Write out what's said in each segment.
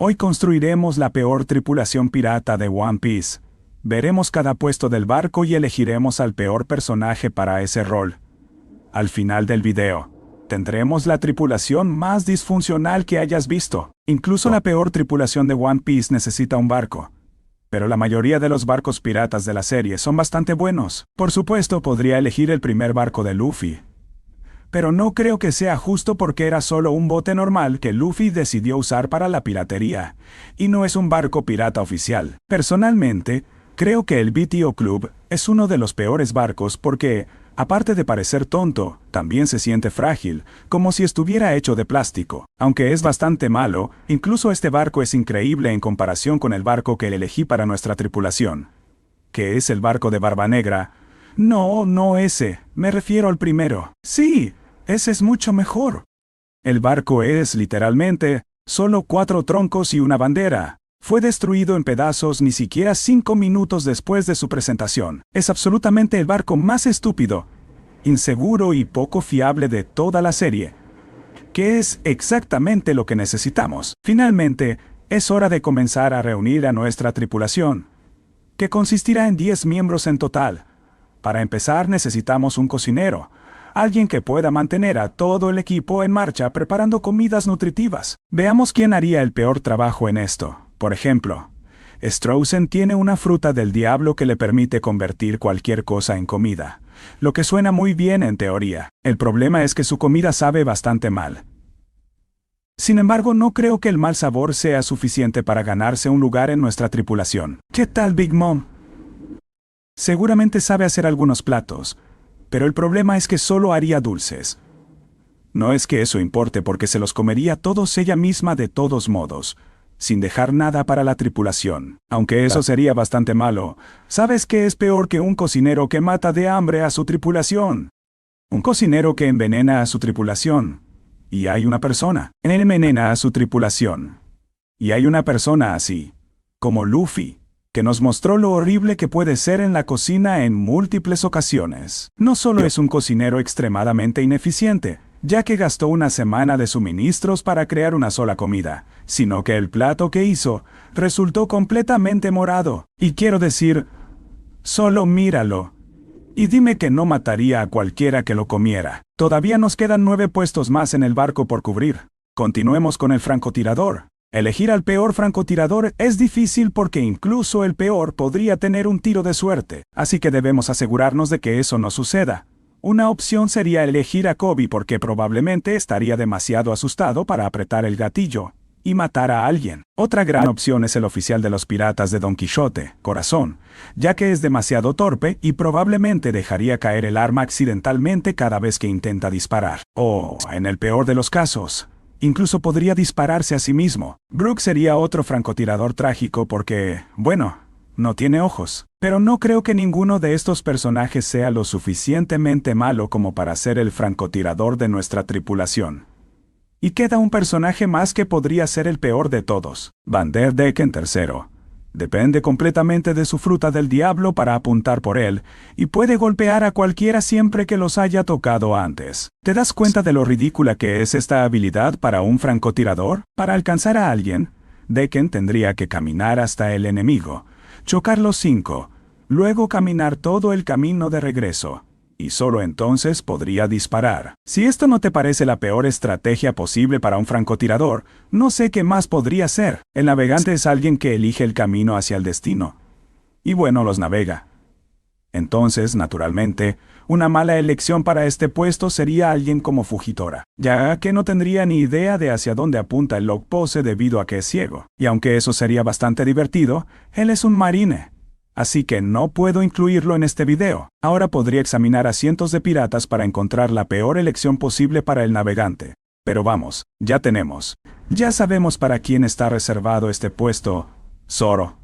Hoy construiremos la peor tripulación pirata de One Piece. Veremos cada puesto del barco y elegiremos al peor personaje para ese rol. Al final del video, tendremos la tripulación más disfuncional que hayas visto. Incluso la peor tripulación de One Piece necesita un barco. Pero la mayoría de los barcos piratas de la serie son bastante buenos. Por supuesto, podría elegir el primer barco de Luffy. Pero no creo que sea justo porque era solo un bote normal que Luffy decidió usar para la piratería, y no es un barco pirata oficial. Personalmente, creo que el BTO Club es uno de los peores barcos porque, aparte de parecer tonto, también se siente frágil, como si estuviera hecho de plástico. Aunque es bastante malo, incluso este barco es increíble en comparación con el barco que elegí para nuestra tripulación, que es el barco de Barba Negra. No ese, me refiero al primero. Sí, ese es mucho mejor. El barco es, literalmente, solo 4 troncos y una bandera. Fue destruido en pedazos ni siquiera 5 minutos después de su presentación. Es absolutamente el barco más estúpido, inseguro y poco fiable de toda la serie, que es exactamente lo que necesitamos. Finalmente, es hora de comenzar a reunir a nuestra tripulación, que consistirá en 10 miembros en total. Para empezar, necesitamos un cocinero, alguien que pueda mantener a todo el equipo en marcha preparando comidas nutritivas. Veamos quién haría el peor trabajo en esto. Por ejemplo, Straussen tiene una fruta del diablo que le permite convertir cualquier cosa en comida, lo que suena muy bien en teoría. El problema es que su comida sabe bastante mal. Sin embargo, no creo que el mal sabor sea suficiente para ganarse un lugar en nuestra tripulación. ¿Qué tal, Big Mom? Seguramente sabe hacer algunos platos, pero el problema es que solo haría dulces. No es que eso importe porque se los comería todos ella misma de todos modos, sin dejar nada para la tripulación. Aunque eso sería bastante malo, ¿sabes qué es peor que un cocinero que mata de hambre a su tripulación? Un cocinero que envenena a su tripulación. Y hay una persona. Él envenena a su tripulación. Y hay una persona así, como Luffy, que nos mostró lo horrible que puede ser en la cocina en múltiples ocasiones. No solo es un cocinero extremadamente ineficiente, ya que gastó una semana de suministros para crear una sola comida, sino que el plato que hizo resultó completamente morado. Y quiero decir, solo míralo. Y dime que no mataría a cualquiera que lo comiera. Todavía nos quedan 9 puestos más en el barco por cubrir. Continuemos con el francotirador. Elegir al peor francotirador es difícil porque incluso el peor podría tener un tiro de suerte, así que debemos asegurarnos de que eso no suceda. Una opción sería elegir a Kobe porque probablemente estaría demasiado asustado para apretar el gatillo y matar a alguien. Otra gran opción es el oficial de los piratas de Don Quijote, Corazón, ya que es demasiado torpe y probablemente dejaría caer el arma accidentalmente cada vez que intenta disparar. O, en el peor de los casos, incluso podría dispararse a sí mismo. Brook sería otro francotirador trágico porque, bueno, no tiene ojos. Pero no creo que ninguno de estos personajes sea lo suficientemente malo como para ser el francotirador de nuestra tripulación. Y queda un personaje más que podría ser el peor de todos. Vanderdecken III. Depende completamente de su fruta del diablo para apuntar por él, y puede golpear a cualquiera siempre que los haya tocado antes. ¿Te das cuenta de lo ridícula que es esta habilidad para un francotirador? Para alcanzar a alguien, Decken tendría que caminar hasta el enemigo, chocar los 5, luego caminar todo el camino de regreso, y solo entonces podría disparar. Si esto no te parece la peor estrategia posible para un francotirador, no sé qué más podría ser. El navegante es alguien que elige el camino hacia el destino. Y bueno, los navega. Entonces, naturalmente, una mala elección para este puesto sería alguien como Fujitora, ya que no tendría ni idea de hacia dónde apunta el log pose debido a que es ciego. Y aunque eso sería bastante divertido, él es un marine. Así que no puedo incluirlo en este video. Ahora podría examinar a cientos de piratas para encontrar la peor elección posible para el navegante. Pero vamos, ya tenemos. Ya sabemos para quién está reservado este puesto. Zoro.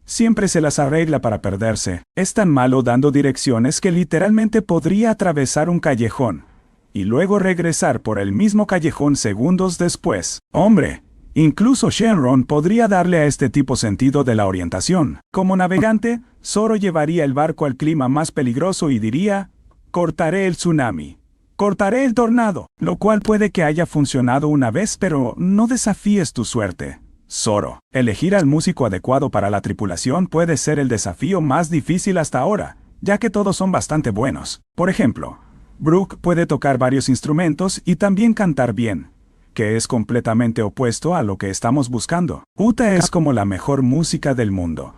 Siempre se las arregla para perderse. Es tan malo dando direcciones que literalmente podría atravesar un callejón y luego regresar por el mismo callejón segundos después. ¡Hombre! Incluso Shenron podría darle a este tipo sentido de la orientación. Como navegante, Zoro llevaría el barco al clima más peligroso y diría, cortaré el tsunami, cortaré el tornado, lo cual puede que haya funcionado una vez, pero no desafíes tu suerte. Zoro. Elegir al músico adecuado para la tripulación puede ser el desafío más difícil hasta ahora, ya que todos son bastante buenos. Por ejemplo, Brook puede tocar varios instrumentos y también cantar bien, que es completamente opuesto a lo que estamos buscando. Uta es como la mejor música del mundo,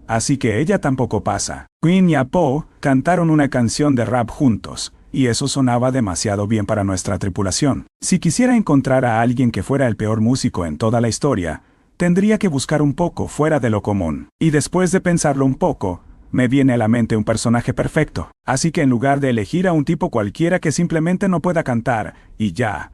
así que ella tampoco pasa. Queen y Apo cantaron una canción de rap juntos, y eso sonaba demasiado bien para nuestra tripulación. Si quisiera encontrar a alguien que fuera el peor músico en toda la historia, tendría que buscar un poco fuera de lo común. Y después de pensarlo un poco, me viene a la mente un personaje perfecto. Así que en lugar de elegir a un tipo cualquiera que simplemente no pueda cantar, y ya,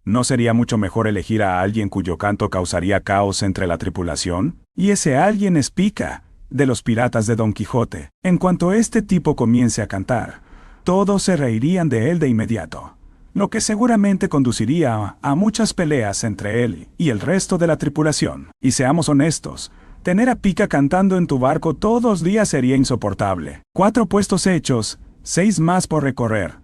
¿no sería mucho mejor elegir a alguien cuyo canto causaría caos entre la tripulación? Y ese alguien es Pika, de los piratas de Don Quijote. En cuanto este tipo comience a cantar, todos se reirían de él de inmediato, lo que seguramente conduciría a muchas peleas entre él y el resto de la tripulación. Y seamos honestos, tener a Pika cantando en tu barco todos los días sería insoportable. 4 puestos hechos, 6 más por recorrer.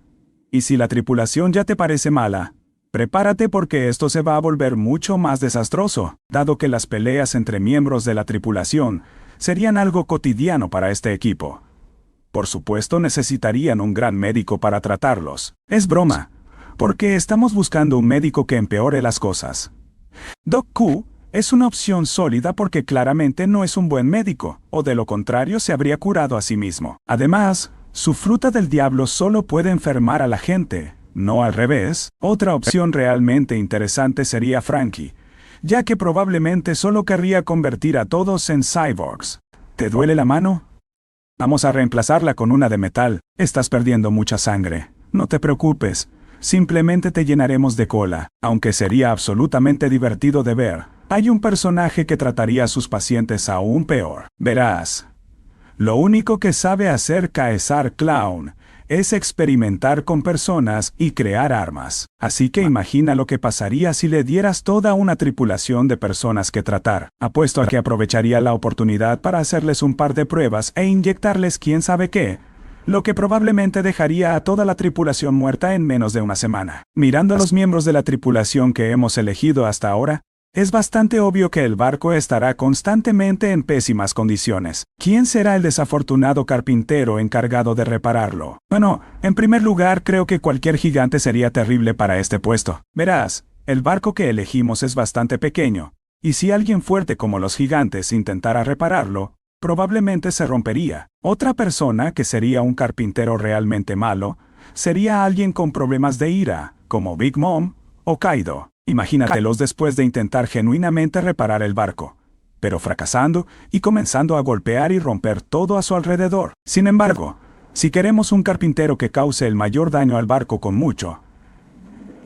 Y si la tripulación ya te parece mala, prepárate porque esto se va a volver mucho más desastroso, dado que las peleas entre miembros de la tripulación serían algo cotidiano para este equipo. Por supuesto necesitarían un gran médico para tratarlos. Es broma, porque estamos buscando un médico que empeore las cosas. Doc Q es una opción sólida porque claramente no es un buen médico, o de lo contrario se habría curado a sí mismo. Además, su fruta del diablo solo puede enfermar a la gente, no al revés. Otra opción realmente interesante sería Frankie, ya que probablemente solo querría convertir a todos en cyborgs. ¿Te duele la mano? Vamos a reemplazarla con una de metal. Estás perdiendo mucha sangre. No te preocupes. Simplemente te llenaremos de cola. Aunque sería absolutamente divertido de ver, hay un personaje que trataría a sus pacientes aún peor. Verás. Lo único que sabe hacer Caesar Clown es experimentar con personas y crear armas. Así que imagina lo que pasaría si le dieras toda una tripulación de personas que tratar. Apuesto a que aprovecharía la oportunidad para hacerles un par de pruebas e inyectarles quién sabe qué, lo que probablemente dejaría a toda la tripulación muerta en menos de una semana. Mirando a los miembros de la tripulación que hemos elegido hasta ahora, es bastante obvio que el barco estará constantemente en pésimas condiciones. ¿Quién será el desafortunado carpintero encargado de repararlo? Bueno, en primer lugar creo que cualquier gigante sería terrible para este puesto. Verás, el barco que elegimos es bastante pequeño, y si alguien fuerte como los gigantes intentara repararlo, probablemente se rompería. Otra persona que sería un carpintero realmente malo, sería alguien con problemas de ira, como Big Mom o Kaido. Imagínatelos después de intentar genuinamente reparar el barco, pero fracasando y comenzando a golpear y romper todo a su alrededor. Sin embargo, si queremos un carpintero que cause el mayor daño al barco con mucho,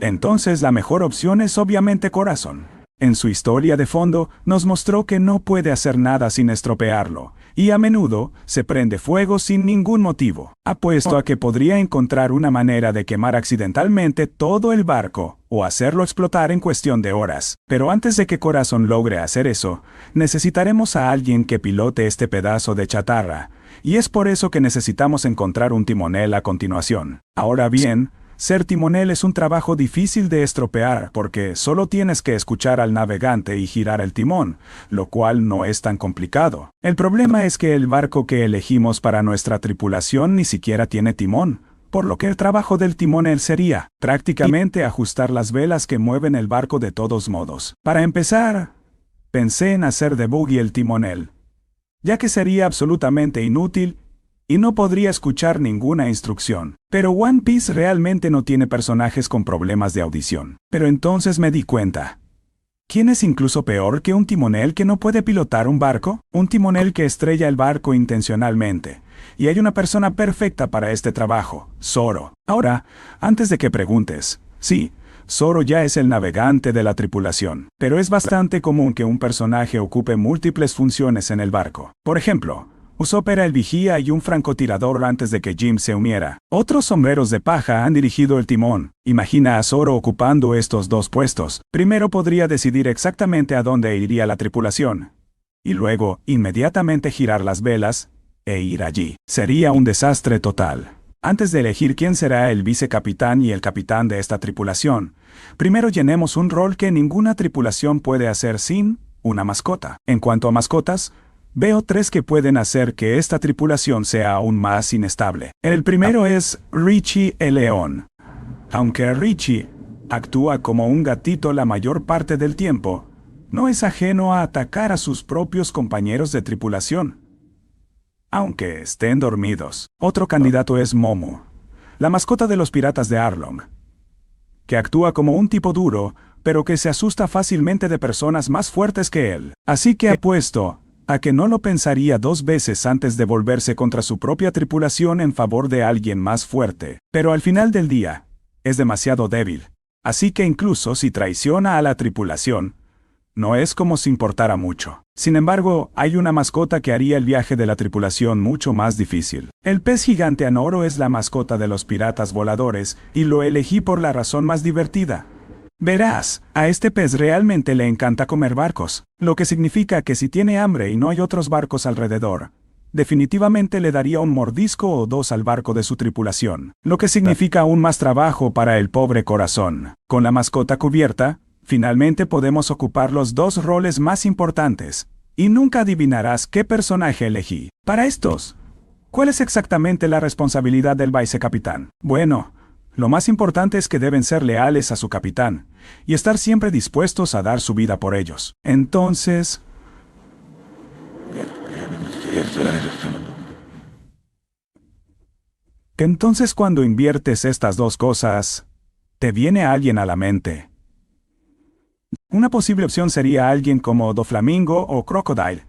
entonces la mejor opción es obviamente Corazon. En su historia de fondo, nos mostró que no puede hacer nada sin estropearlo, y a menudo se prende fuego sin ningún motivo. Apuesto a que podría encontrar una manera de quemar accidentalmente todo el barco, o hacerlo explotar en cuestión de horas. Pero antes de que Corazon logre hacer eso, necesitaremos a alguien que pilote este pedazo de chatarra, y es por eso que necesitamos encontrar un timonel a continuación. Ahora bien, ser timonel es un trabajo difícil de estropear porque solo tienes que escuchar al navegante y girar el timón, lo cual no es tan complicado. El problema es que el barco que elegimos para nuestra tripulación ni siquiera tiene timón, por lo que el trabajo del timonel sería prácticamente ajustar las velas que mueven el barco de todos modos. Para empezar, pensé en hacer de Buggy el timonel, ya que sería absolutamente inútil y no podría escuchar ninguna instrucción. Pero One Piece realmente no tiene personajes con problemas de audición. Pero entonces me di cuenta. ¿Quién es incluso peor que un timonel que no puede pilotar un barco? Un timonel que estrella el barco intencionalmente. Y hay una persona perfecta para este trabajo, Zoro. Ahora, antes de que preguntes, sí, Zoro ya es el navegante de la tripulación. Pero es bastante común que un personaje ocupe múltiples funciones en el barco. Por ejemplo, Usopp era el vigía y un francotirador antes de que Jim se uniera. Otros sombreros de paja han dirigido el timón. Imagina a Zoro ocupando estos dos puestos. Primero podría decidir exactamente a dónde iría la tripulación, y luego inmediatamente girar las velas e ir allí. Sería un desastre total. Antes de elegir quién será el vicecapitán y el capitán de esta tripulación, primero llenemos un rol que ninguna tripulación puede hacer sin una mascota. En cuanto a mascotas, veo 3 que pueden hacer que esta tripulación sea aún más inestable. El primero es Richie el león. Aunque Richie actúa como un gatito la mayor parte del tiempo, no es ajeno a atacar a sus propios compañeros de tripulación, aunque estén dormidos. Otro candidato es Momo, la mascota de los piratas de Arlong, que actúa como un tipo duro, pero que se asusta fácilmente de personas más fuertes que él. Así que apuesto a que no lo pensaría 2 veces antes de volverse contra su propia tripulación en favor de alguien más fuerte. Pero al final del día, es demasiado débil. Así que incluso si traiciona a la tripulación, no es como si importara mucho. Sin embargo, hay una mascota que haría el viaje de la tripulación mucho más difícil. El pez gigante Anoro es la mascota de los piratas voladores, y lo elegí por la razón más divertida. Verás, a este pez realmente le encanta comer barcos, lo que significa que si tiene hambre y no hay otros barcos alrededor, definitivamente le daría un mordisco o 2 al barco de su tripulación, lo que significa aún más trabajo para el pobre corazón. Con la mascota cubierta, finalmente podemos ocupar los 2 roles más importantes, y nunca adivinarás qué personaje elegí. Para estos, ¿cuál es exactamente la responsabilidad del vicecapitán? Bueno, lo más importante es que deben ser leales a su capitán, y estar siempre dispuestos a dar su vida por ellos. Entonces cuando inviertes estas 2 cosas, te viene alguien a la mente. Una posible opción sería alguien como Doflamingo o Crocodile,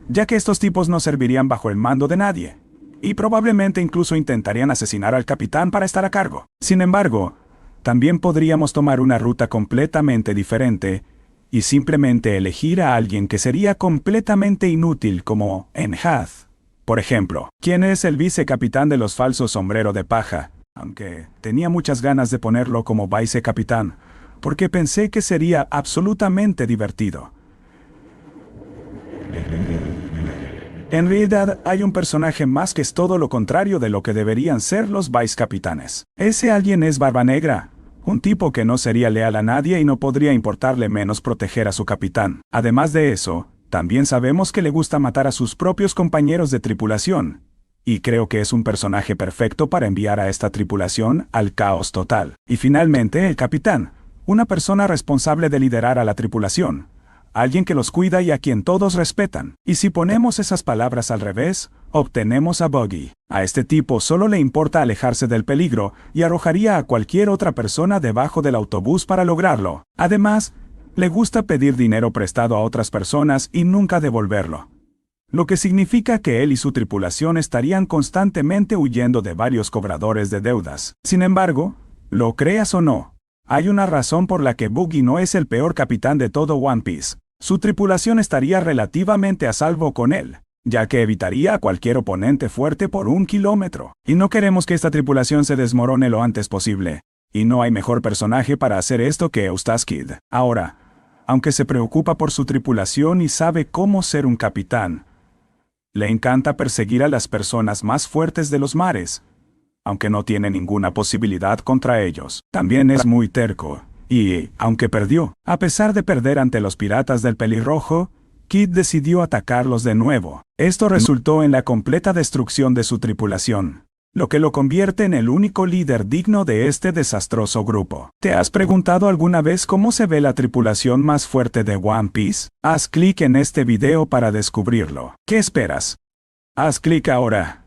ya que estos tipos no servirían bajo el mando de nadie, y probablemente incluso intentarían asesinar al capitán para estar a cargo. Sin embargo, también podríamos tomar una ruta completamente diferente y simplemente elegir a alguien que sería completamente inútil como Enhath. Por ejemplo, ¿quién es el vicecapitán de los falsos sombrero de paja? Aunque tenía muchas ganas de ponerlo como vicecapitán, porque pensé que sería absolutamente divertido. En realidad, hay un personaje más que es todo lo contrario de lo que deberían ser los vicecapitanes. Ese alguien es Barba Negra, un tipo que no sería leal a nadie y no podría importarle menos proteger a su capitán. Además de eso, también sabemos que le gusta matar a sus propios compañeros de tripulación, y creo que es un personaje perfecto para enviar a esta tripulación al caos total. Y finalmente, el capitán, una persona responsable de liderar a la tripulación, alguien que los cuida y a quien todos respetan. Y si ponemos esas palabras al revés, obtenemos a Buggy. A este tipo solo le importa alejarse del peligro y arrojaría a cualquier otra persona debajo del autobús para lograrlo. Además, le gusta pedir dinero prestado a otras personas y nunca devolverlo, lo que significa que él y su tripulación estarían constantemente huyendo de varios cobradores de deudas. Sin embargo, lo creas o no, hay una razón por la que Buggy no es el peor capitán de todo One Piece. Su tripulación estaría relativamente a salvo con él, ya que evitaría a cualquier oponente fuerte por 1 kilómetro. Y no queremos que esta tripulación se desmorone lo antes posible. Y no hay mejor personaje para hacer esto que Eustace Kid. Ahora, aunque se preocupa por su tripulación y sabe cómo ser un capitán, le encanta perseguir a las personas más fuertes de los mares, aunque no tiene ninguna posibilidad contra ellos. También es muy terco, y, aunque perdió, a pesar de perder ante los piratas del pelirrojo, Kid decidió atacarlos de nuevo. Esto resultó en la completa destrucción de su tripulación, lo que lo convierte en el único líder digno de este desastroso grupo. ¿Te has preguntado alguna vez cómo se ve la tripulación más fuerte de One Piece? Haz clic en este video para descubrirlo. ¿Qué esperas? Haz clic ahora.